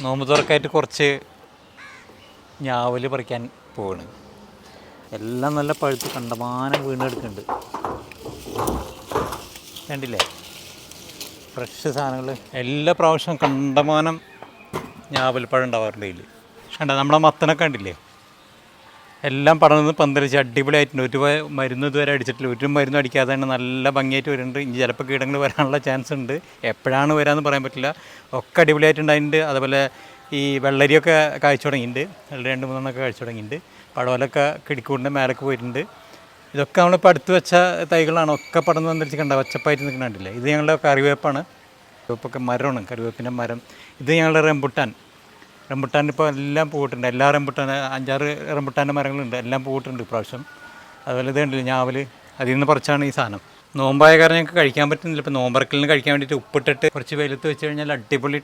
നോമ്പ് തുറക്കായിട്ട് കുറച്ച് ഞാവൽ പറിക്കാൻ പോവാണ്. എല്ലാം നല്ല പഴുത്ത് കണ്ടമാനം വീണെടുക്കുന്നുണ്ട്. കണ്ടില്ലേ, ഫ്രഷ് സാധനങ്ങൾ. എല്ലാ പ്രാവശ്യവും കണ്ടമാനം ഞാവൽപ്പഴം ഉണ്ടാവാറുണ്ട് ഇതിൽ. കണ്ട നമ്മളെ മത്തനൊക്കെ കണ്ടില്ലേ, എല്ലാം പടർന്ന് പന്തലിച്ച് അടിപൊളിയായിട്ടുണ്ട്. ഒരു മരുന്ന് ഇതുവരെ അടിച്ചിട്ടില്ല, ഒരു മരുന്നും അടിക്കാതെ തന്നെ നല്ല ഭംഗിയായിട്ട് വരുന്നുണ്ട്. ഇനി ചിലപ്പോൾ കീടങ്ങൾ വരാനുള്ള ചാൻസ് ഉണ്ട്, എപ്പോഴാണ് വരാമെന്ന് പറയാൻ പറ്റില്ല. ഒക്കെ അടിപൊളിയായിട്ടുണ്ടായിട്ടുണ്ട്. അതുപോലെ ഈ വെള്ളരിയൊക്കെ കായ്ച്ചു തുടങ്ങിയിട്ടുണ്ട്, വെള്ളരി 2-3 കായ്ച്ചു തുടങ്ങിയിട്ടുണ്ട്. പടവലൊക്കെ കിടിക്കൂടിൻ്റെ മേലേക്ക് പോയിട്ടുണ്ട്. ഇതൊക്കെ നമ്മളിപ്പോൾ അടുത്ത് വെച്ച തൈകളാണ്, ഒക്കെ പടർന്ന് പന്തലിച്ച് കണ്ട പച്ചപ്പായിട്ട് നിൽക്കുന്നുണ്ടല്ലേ. ഇത് ഞങ്ങളുടെ കറിവേപ്പാണ്, കറിവേപ്പൊക്കെ മരമാണ്, കറിവേപ്പിൻ്റെ മരം. ഇത് ഞങ്ങളുടെ റംബുട്ടാൻ ഇപ്പോൾ എല്ലാം പൂവിട്ടുണ്ട്. എല്ലാ 5-6 റംബുട്ടാൻ്റെ മരങ്ങളുണ്ട്, എല്ലാം പൂവിട്ടുണ്ട് ഇപ്രാവശ്യം. അതുപോലെ ഇത് കണ്ടില്ല ഞാവൽ, അതിൽ നിന്ന് പറിച്ചാണ് ഈ സാധനം. നോമ്പായ കാരണം ഞങ്ങൾക്ക് കഴിക്കാൻ പറ്റുന്നില്ല. ഇപ്പോൾ നോമ്പറക്കലിന് കഴിക്കാൻ വേണ്ടിയിട്ട് ഉപ്പിട്ടിട്ട് കുറച്ച് വെയിലത്ത് വെച്ച് കഴിഞ്ഞാൽ അടിപൊളി